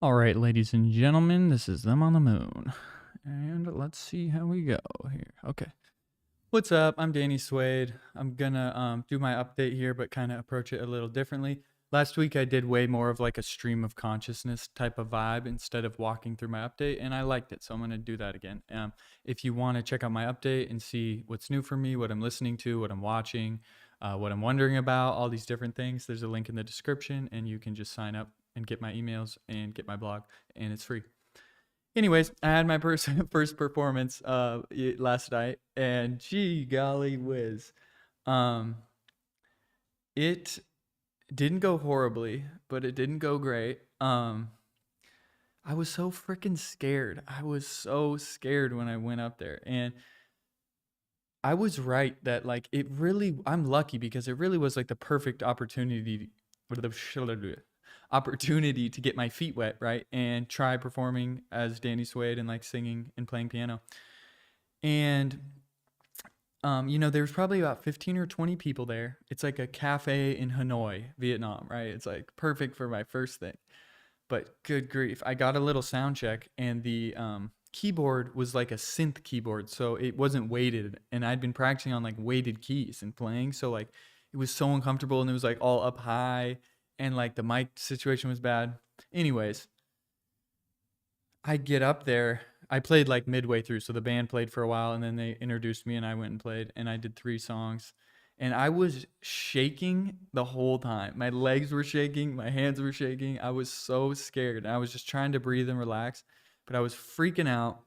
All right, ladies and gentlemen, this is Them on the Moon. And let's see how we go here. Okay. What's up? I'm Danny Suede. I'm gonna do my update here, but kind of approach it a little differently. Last week I did way more of like a stream of consciousness type of vibe instead of walking through my update, and I liked it, so I'm gonna do that again. If you want to check out my update and see what's new for me, what I'm listening to, what I'm watching, what I'm wondering about, all these different things, there's a link in the description, and you can just sign up and get my emails and get my blog, and it's free. Anyways, I had my first performance last night, and gee golly whiz, um, it didn't go horribly, but it didn't go great. I was so freaking scared. I was so scared when I went up there, and I was right that like it really. I'm lucky because it really was like the perfect opportunity to get my feet wet, right, and try performing as Danny Suede and like singing and playing piano. And there's probably about 15 or 20 people there. It's like a cafe in Hanoi, Vietnam, right? It's like perfect for my first thing. But good grief, I got a little sound check, and the keyboard was like a synth keyboard, so it wasn't weighted. And I'd been practicing on like weighted keys and playing, so like it was so uncomfortable, and it was like all up high, and like the mic situation was bad. Anyways, I get up there. I played like midway through, so the band played for a while, and then they introduced me, and I went and played, and I did 3 songs, and I was shaking the whole time. My legs were shaking, my hands were shaking. I was so scared. I was just trying to breathe and relax, but I was freaking out,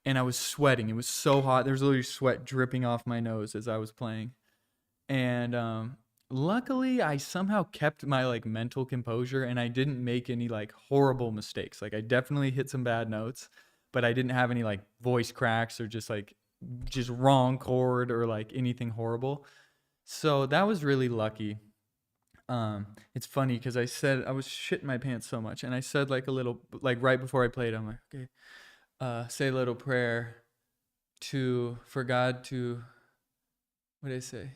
and I was sweating. It was so hot. There was literally sweat dripping off my nose as I was playing, and luckily I somehow kept my like mental composure, and I didn't make any like horrible mistakes. Like I definitely hit some bad notes, but I didn't have any like voice cracks or just wrong chord or like anything horrible. So that was really lucky. It's funny because I said I was shitting my pants so much, and I said like a little like right before I played, I'm like, okay, say a little prayer to for God to, what did I say?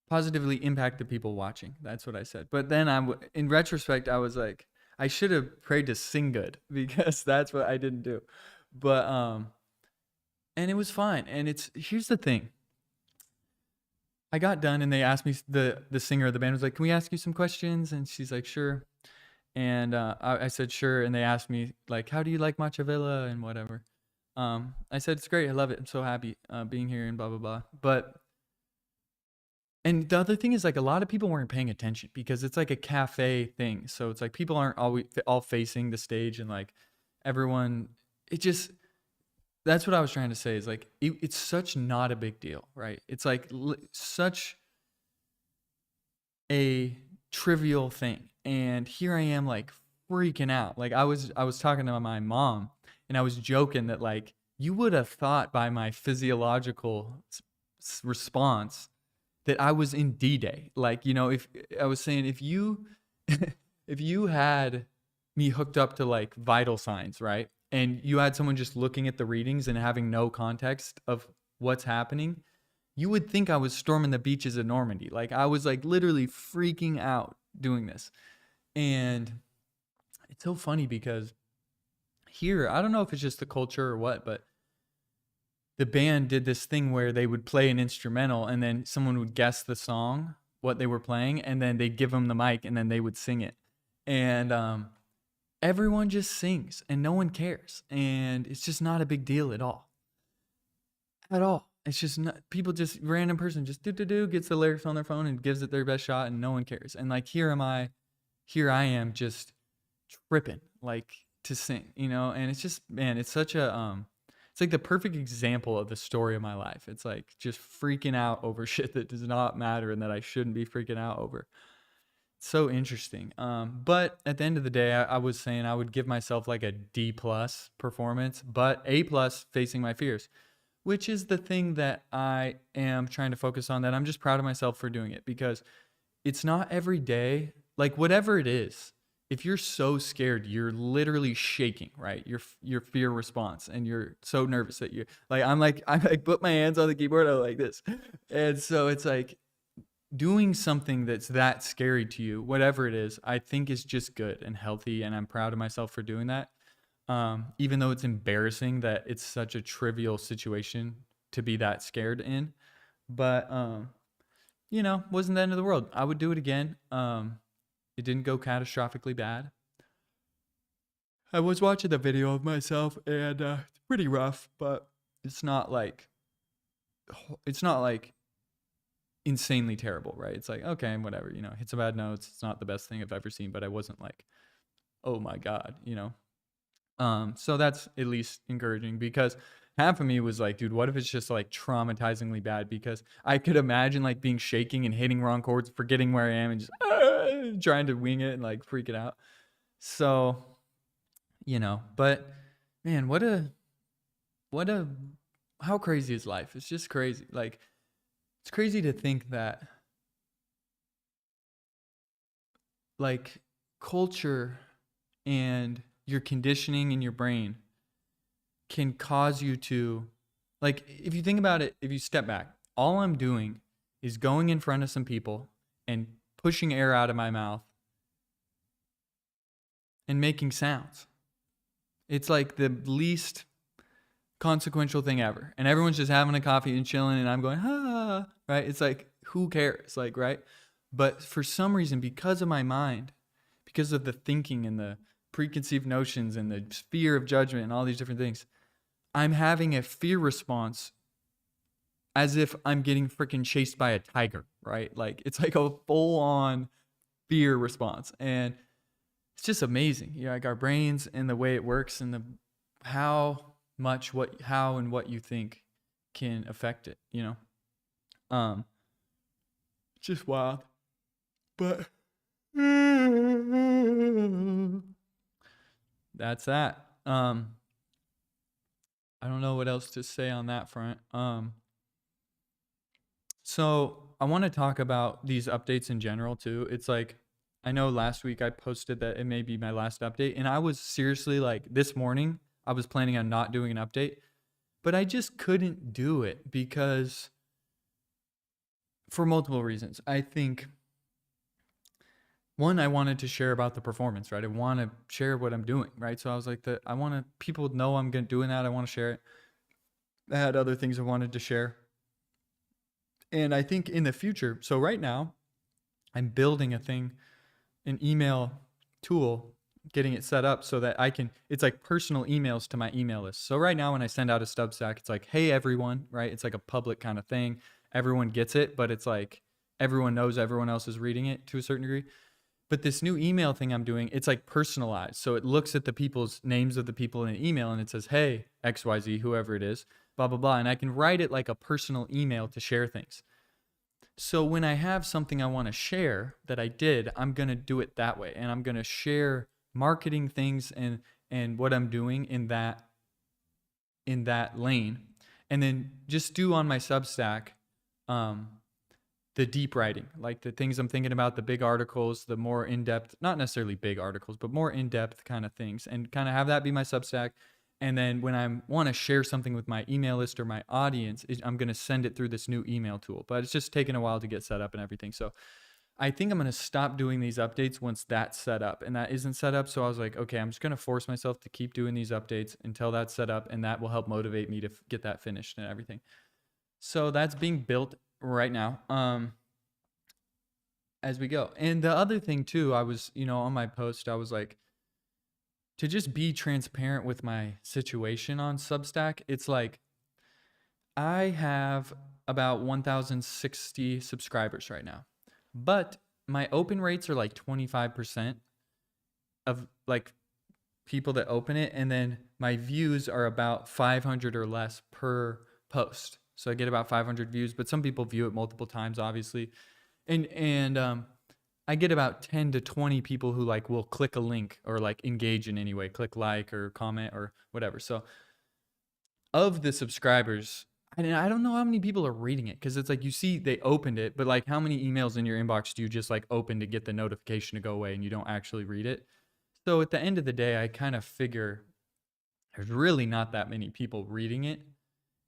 Positively impact the people watching. That's what I said. But then in retrospect, I was like, I should have prayed to sing good because that's what I didn't do. But and it was fine. And it's here's the thing. I got done, and they asked me, the singer of the band was like, "Can we ask you some questions?" And she's like, "Sure." And I said sure, and they asked me like, "How do you like Machavilla?" and whatever. I said it's great. I love it. I'm so happy being here and blah blah blah. But and the other thing is like a lot of people weren't paying attention because it's like a cafe thing. So it's like people aren't always all facing the stage, and like everyone, it just, that's what I was trying to say is like it's such not a big deal, right? It's like such a trivial thing. And here I am like freaking out. Like I was talking to my mom, and I was joking that like you would have thought by my physiological response that I was in D-Day. Like, if I was saying if you if you had me hooked up to like vital signs, right? And you had someone just looking at the readings and having no context of what's happening, you would think I was storming the beaches of Normandy. Like I was like literally freaking out doing this. And it's so funny because here, I don't know if it's just the culture or what, but the band did this thing where they would play an instrumental, and then someone would guess the song, what they were playing, and then they'd give them the mic, and then they would sing it. And everyone just sings, and no one cares. And it's just not a big deal at all. At all. It's just not, people just, random person just do gets the lyrics on their phone and gives it their best shot, and no one cares. And like here I am just tripping like to sing, and it's just, man, it's such a it's like the perfect example of the story of my life. It's like just freaking out over shit that does not matter and that I shouldn't be freaking out over. It's so interesting. But at the end of the day, I was saying I would give myself like a D plus performance, but A plus facing my fears, which is the thing that I am trying to focus on, that I'm just proud of myself for doing it, because it's not every day, like whatever it is. If you're so scared, you're literally shaking, right? Your fear response, and you're so nervous that you're like, I'm like put my hands on the keyboard, I'm like this. And so it's like doing something that's that scary to you, whatever it is, I think is just good and healthy, and I'm proud of myself for doing that. Even though it's embarrassing that it's such a trivial situation to be that scared in, but wasn't the end of the world. I would do it again. It didn't go catastrophically bad. I was watching the video of myself, and it's pretty rough, but it's not like it's not like insanely terrible, right? It's like, okay, whatever, hit some bad notes. It's not the best thing I've ever seen, but I wasn't like, oh my God. So that's at least encouraging, because half of me was like, dude, what if it's just like traumatizingly bad? Because I could imagine like being shaking and hitting wrong chords, forgetting where I am, and just trying to wing it and like freak it out. So, but man, what a, how crazy is life? It's just crazy. Like, it's crazy to think that like culture and your conditioning in your brain can cause you to, like, if you think about it, if you step back, all I'm doing is going in front of some people and pushing air out of my mouth and making sounds. It's like the least consequential thing ever. And everyone's just having a coffee and chilling, and I'm going, right? It's like, who cares? Like, right? But for some reason, because of my mind, because of the thinking and the preconceived notions and the fear of judgment and all these different things, I'm having a fear response as if I'm getting freaking chased by a tiger, right? Like, it's like a full on fear response. And it's just amazing. Like our brains and the way it works, and how and what you think can affect it, just wild. But that's that. I don't know what else to say on that front. So I want to talk about these updates in general too. It's like, I know last week I posted that it may be my last update, and I was seriously like, this morning I was planning on not doing an update, but I just couldn't do it because, for multiple reasons. I think, one, I wanted to share about the performance, right? I want to share what I'm doing, right? So I was like, I want to, people know I'm doing that. I want to share it. I had other things I wanted to share. And I think in the future, so right now, I'm building an email tool, getting it set up so that it's like personal emails to my email list. So right now when I send out a Substack, it's like, hey, everyone, right? It's like a public kind of thing. Everyone gets it, but it's like everyone knows everyone else is reading it to a certain degree. But this new email thing I'm doing, it's like personalized. So it looks at the people's names of the people in the email, and it says, hey, XYZ, whoever it is, blah, blah, blah. And I can write it like a personal email to share things. So when I have something I want to share that I did, I'm going to do it that way. And I'm going to share marketing things and what I'm doing in that lane. And then just do on my Substack the deep writing, like the things I'm thinking about, the big articles, the more in-depth, not necessarily big articles, but more in-depth kind of things, and kind of have that be my Substack. And then when I want to share something with my email list or my audience, I'm going to send it through this new email tool. But it's just taken a while to get set up and everything. So I think I'm going to stop doing these updates once that's set up, and that isn't set up. So I was like, okay, I'm just going to force myself to keep doing these updates until that's set up, and that will help motivate me to get that finished and everything. So that's being built right now, as we go. And the other thing too, I was, on my post, I was like, to just be transparent with my situation on Substack. It's like, I have about 1,060 subscribers right now, but my open rates are like 25% of like people that open it. And then my views are about 500 or less per post. So I get about 500 views, but some people view it multiple times, obviously. And I get about 10 to 20 people who like will click a link or like engage in any way, click like or comment or whatever. So of the subscribers, I don't know how many people are reading it, because it's like, you see they opened it, but like how many emails in your inbox do you just like open to get the notification to go away and you don't actually read it? So at the end of the day, I kind of figure there's really not that many people reading it.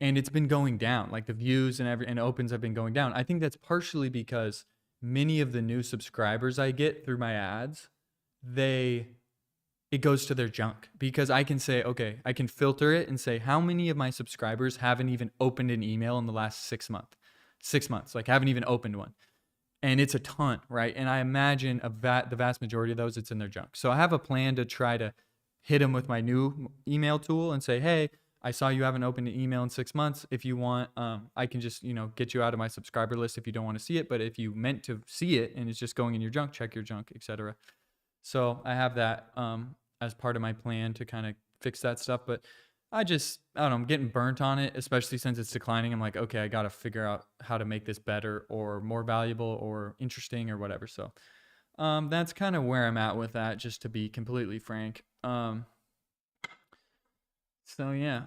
And it's been going down, like the views and opens have been going down. I think that's partially because many of the new subscribers I get through my ads, they it goes to their junk because I can say, okay, I can filter it and say how many of my subscribers haven't even opened an email in the last 6 months. 6 months, like haven't even opened one. And it's a ton, right? And I imagine the vast majority of those, it's in their junk. So I have a plan to try to hit them with my new email tool and say, hey, I saw you haven't opened an email in 6 months. If you want, I can just, get you out of my subscriber list if you don't want to see it. But if you meant to see it and it's just going in your junk, check your junk, etc. So I have that as part of my plan to kind of fix that stuff. But I don't know, I'm getting burnt on it, especially since it's declining. I'm like, okay, I got to figure out how to make this better or more valuable or interesting or whatever. So that's kind of where I'm at with that, just to be completely frank. So yeah,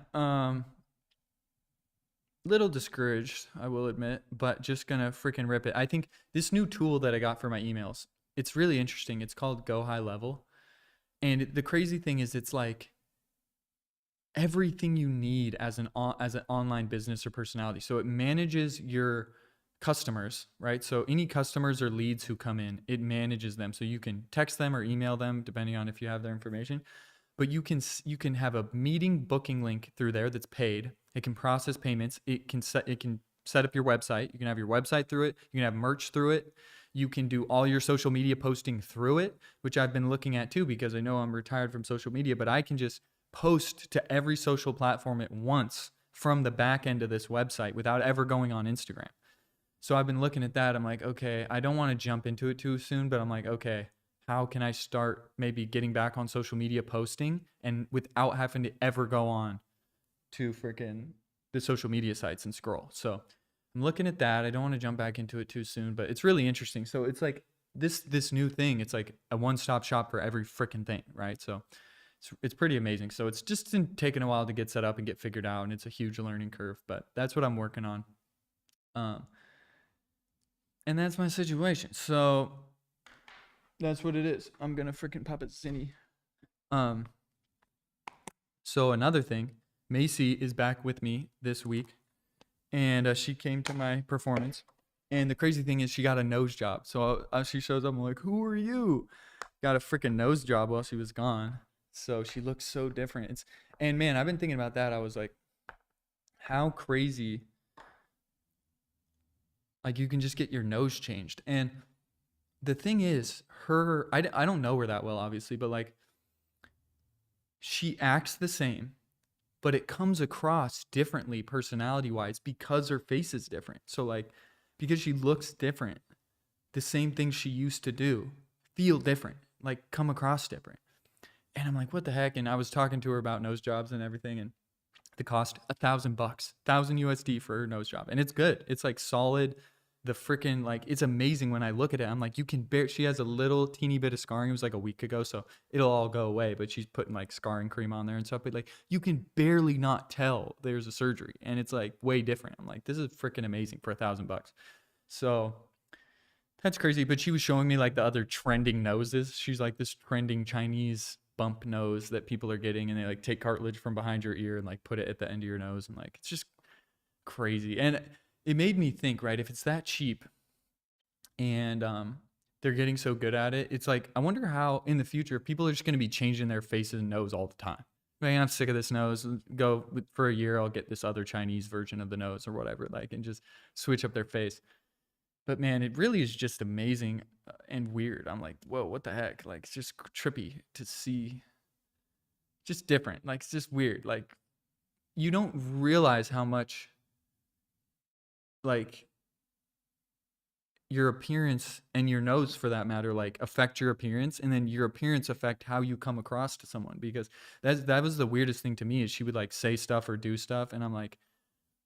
little discouraged, I will admit, but just gonna freaking rip it. I think this new tool that I got for my emails, it's really interesting. It's called Go High Level. And the crazy thing is it's like everything you need as an online business or personality. So it manages your customers, right? So any customers or leads who come in, it manages them. So you can text them or email them depending on if you have their information. But you can have a meeting booking link through there that's paid. It can process payments. It can set up your website. You can have your website through it. You can have merch through it. You can do all your social media posting through it, which I've been looking at too because I know I'm retired from social media, but I can just post to every social platform at once from the back end of this website without ever going on Instagram. So I've been looking at that. I'm like, okay, I don't want to jump into it too soon, but I'm like, okay, how can I start maybe getting back on social media posting and without having to ever go on to freaking the social media sites and scroll? So I'm looking at that. I don't want to jump back into it too soon, but it's really interesting. So it's like this new thing. It's like a one-stop shop for every freaking thing, right? So it's pretty amazing. So it's just been taking a while to get set up and get figured out, and it's a huge learning curve, but that's what I'm working on. And that's my situation. So that's what it is. I'm gonna freaking pop it zinny. So another thing, Macy is back with me this week, and she came to my performance. And the crazy thing is, she got a nose job. So she shows up. I'm like, "Who are you?" Got a freaking nose job while she was gone. So she looks so different. And man, I've been thinking about that. I was like, how crazy. Like you can just get your nose changed. And the thing is, I don't know her that well, obviously, but like she acts the same, but it comes across differently personality wise because her face is different. So like, because she looks different, the same thing she used to do feel different, like come across different. And I'm like, what the heck? And I was talking to her about nose jobs and everything, and the cost $1,000, $1,000 USD for her nose job, and it's good. It's like solid. The freaking like it's amazing when I look at it. I'm like, you can bear. She has a little teeny bit of scarring. It was like a week ago, so it'll all go away. But she's putting like scarring cream on there and stuff. But like, you can barely not tell there's a surgery, and it's like way different. I'm like, this is freaking amazing for $1,000. So that's crazy. But she was showing me like the other trending noses. She's like this trending Chinese bump nose that people are getting, and they like take cartilage from behind your ear and like put it at the end of your nose, and like it's just crazy. And it made me think, right, if it's that cheap and they're getting so good at it, it's like I wonder how in the future people are just going to be changing their faces and nose all the time. Man, I'm sick of this nose. Go for a year, I'll get this other Chinese version of the nose or whatever, like, and just switch up their face. But man, it really is just amazing and weird. I'm like, whoa, what the heck? Like, it's just trippy to see. Just different. Like, it's just weird. Like, you don't realize how much, like, your appearance and your nose, for that matter, like, affect your appearance, and then your appearance affect how you come across to someone. Because that was the weirdest thing to me is she would like say stuff or do stuff, and I'm like,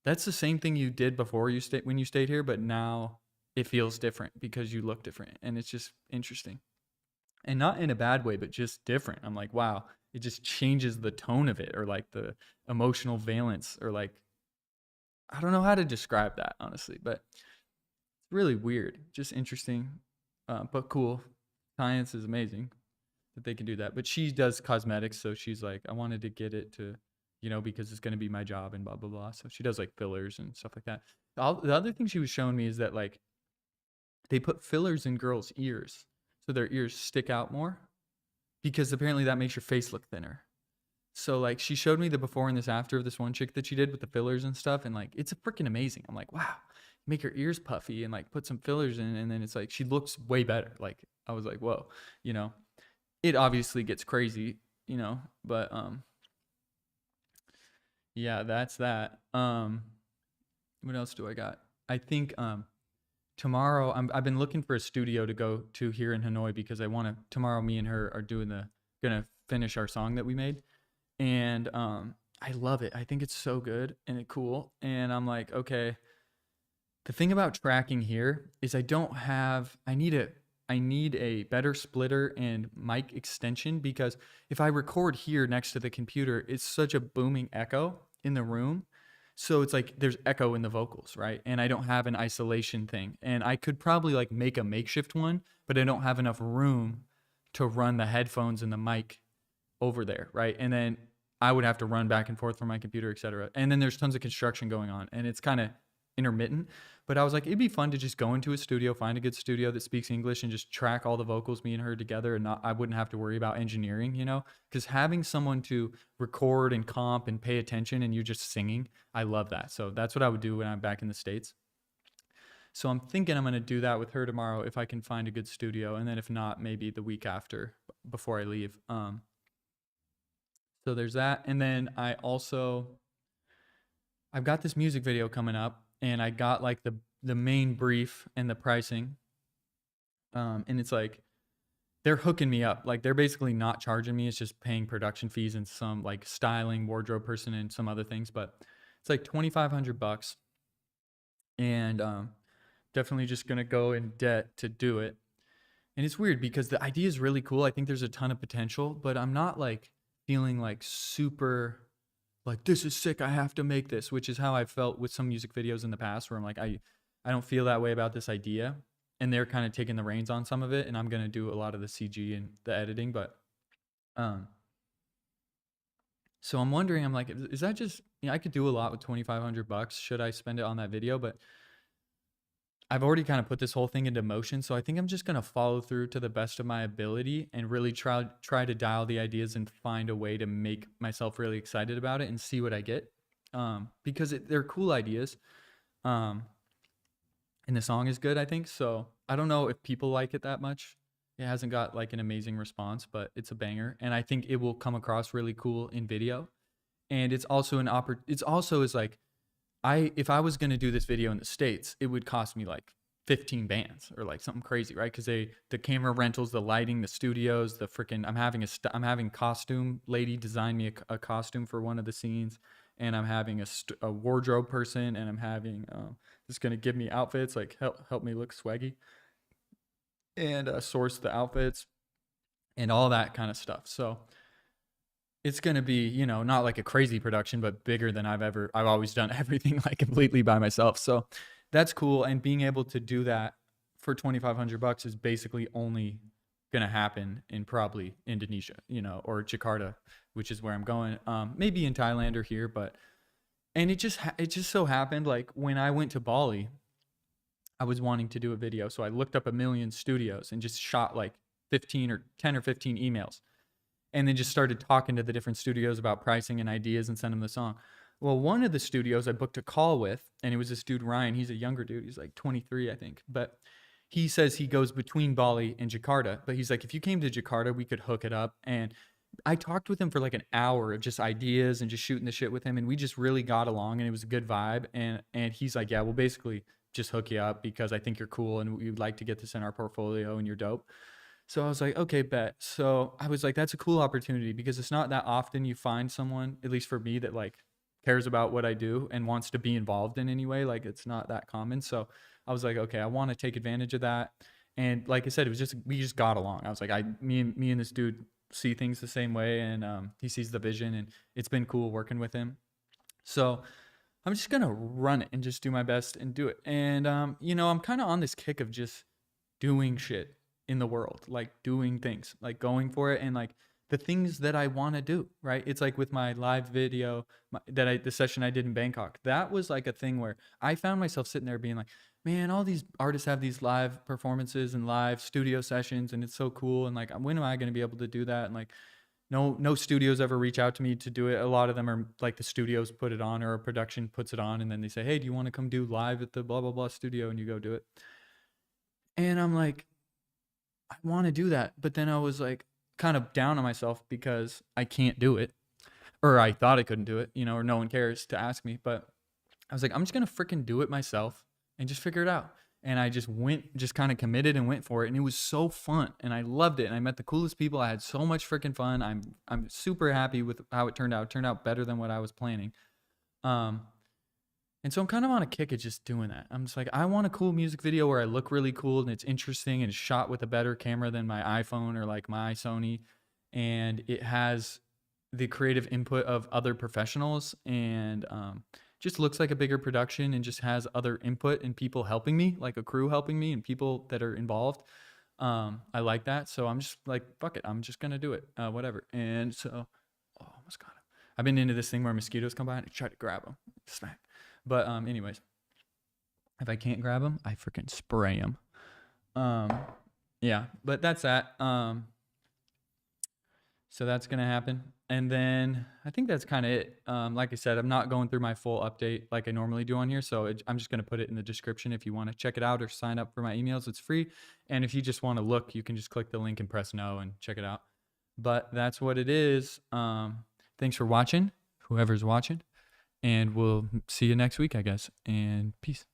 that's the same thing you did before when you stayed here, but now it feels different because you look different, and it's just interesting. And not in a bad way, but just different. I'm like, wow, it just changes the tone of it, or like the emotional valence, or like, I don't know how to describe that, honestly, but it's really weird, just interesting, but cool. Science is amazing that they can do that. But she does cosmetics, so she's like, I wanted to get it to, because it's going to be my job and blah, blah, blah. So she does like fillers and stuff like that. The other thing she was showing me is that like they put fillers in girls' ears so their ears stick out more because apparently that makes your face look thinner. So like she showed me the before and this after of this one chick that she did with the fillers and stuff, and like it's a freaking amazing. I'm like, wow, make her ears puffy and like put some fillers in, and then it's like she looks way better. Like I was like, whoa, you know. It obviously gets crazy, you know, but yeah, that's that. What else do I got? I think tomorrow I've been looking for a studio to go to here in Hanoi because I want to tomorrow me and her are doing the gonna finish our song that we made. And I love it. I think it's so good and it cool. And I'm like, okay. The thing about tracking here is I need a better splitter and mic extension because if I record here next to the computer, it's such a booming echo in the room. So it's like there's echo in the vocals, right? And I don't have an isolation thing. And I could probably like make a makeshift one, but I don't have enough room to run the headphones and the mic over there, right? And then I would have to run back and forth from my computer, etc. And then there's tons of construction going on, and it's kind of intermittent. But I was like, it'd be fun to just go into a studio, find a good studio that speaks English, and just track all the vocals, me and her together, and I wouldn't have to worry about engineering, you know? Because having someone to record and comp and pay attention, and you just singing, I love that. So that's what I would do when I'm back in the States. So I'm thinking I'm gonna do that with her tomorrow if I can find a good studio, and then if not, maybe the week after before I leave. So there's that. And then I've got this music video coming up, and I got like the main brief and the pricing. And it's like they're hooking me up. Like they're basically not charging me. It's just paying production fees and some like styling, wardrobe person and some other things, but it's like $2,500. And definitely just gonna go in debt to do it. And it's weird because the idea is really cool. I think there's a ton of potential, but I'm not like feeling like super like this is sick. I have to make this, which is how I felt with some music videos in the past where I'm like I don't feel that way about this idea, and they're kind of taking the reins on some of it, and I'm going to do a lot of the CG and the editing, but um so I'm wondering, I'm like, is that just, you know, I could do a lot with $2,500. Should I spend it on that video? But I've already kind of put this whole thing into motion, so I think I'm just gonna follow through to the best of my ability and really try to dial the ideas and find a way to make myself really excited about it and see what I get, because they're cool ideas, um, and the song is good, I think. So I don't know if people like it that much. It hasn't got like an amazing response, but it's a banger, and I think it will come across really cool in video. And it's also it's also is like if I was gonna do this video in the States, it would cost me like 15 bands or like something crazy, right? Because the camera rentals, the lighting, the studios, the freaking I'm having costume lady design me a costume for one of the scenes, and I'm having a wardrobe person, and I'm having that's gonna give me outfits, like help me look swaggy, and source the outfits and all that kind of stuff. So it's going to be, you know, not like a crazy production, but bigger than I've always done everything like completely by myself. So that's cool. And being able to do that for $2,500 is basically only going to happen in probably Indonesia, you know, or Jakarta, which is where I'm going. Maybe in Thailand or here, but, and it just so happened like when I went to Bali, I was wanting to do a video. So I looked up a million studios and just shot like 15 or 10 or 15 emails, and then just started talking to the different studios about pricing and ideas and send them the song. Well, one of the studios I booked a call with, and it was this dude, Ryan. He's a younger dude. He's like 23, I think. But he says he goes between Bali and Jakarta. But he's like, if you came to Jakarta, we could hook it up. And I talked with him for like an hour of just ideas and just shooting the shit with him. And we just really got along, and it was a good vibe. And he's like, yeah, we'll basically just hook you up because I think you're cool and we'd like to get this in our portfolio and you're dope. So I was like, okay, bet. So I was like, that's a cool opportunity because it's not that often you find someone, at least for me, that like cares about what I do and wants to be involved in any way. Like it's not that common. So I was like, okay, I want to take advantage of that. And like I said, we just got along. I was like, me and this dude see things the same way, and he sees the vision, and it's been cool working with him. So I'm just gonna run it and just do my best and do it. And you know, I'm kind of on this kick of just doing shit in the world, like doing things, like going for it, and like the things that I want to do, right? It's like with my live video the session I did in Bangkok. That was like a thing where I found myself sitting there being like, man, all these artists have these live performances and live studio sessions, and it's so cool. And like, when am I going to be able to do that? And like, no studios ever reach out to me to do it. A lot of them are like the studios put it on, or a production puts it on, and then they say, hey, do you want to come do live at the blah blah blah studio? And you go do it. And I'm like, I want to do that, but then I was like kind of down on myself because I can't do it, or I thought I couldn't do it, or no one cares to ask me. But I was like, I'm just gonna freaking do it myself and just figure it out. And I just kind of committed and went for it, and it was so fun, and I loved it, and I met the coolest people. I had so much freaking fun. I'm super happy with how it turned out. It turned out better than what I was planning. And so I'm kind of on a kick of just doing that. I'm just like, I want a cool music video where I look really cool and it's interesting and it's shot with a better camera than my iPhone or like my Sony, and it has the creative input of other professionals, and just looks like a bigger production, and just has other input and people helping me, like a crew helping me and people that are involved. I like that. So I'm just like, fuck it. I'm just going to do it. Whatever. And so, oh, almost got him. I've been into this thing where mosquitoes come by and I try to grab them. Smack. But anyways, if I can't grab them, I freaking spray them. Yeah, but that's that. So that's going to happen. And then I think that's kind of it. Like I said, I'm not going through my full update like I normally do on here. So I'm just going to put it in the description if you want to check it out or sign up for my emails. It's free. And if you just want to look, you can just click the link and press no and check it out. But that's what it is. Thanks for watching, whoever's watching. And we'll see you next week, I guess. And peace.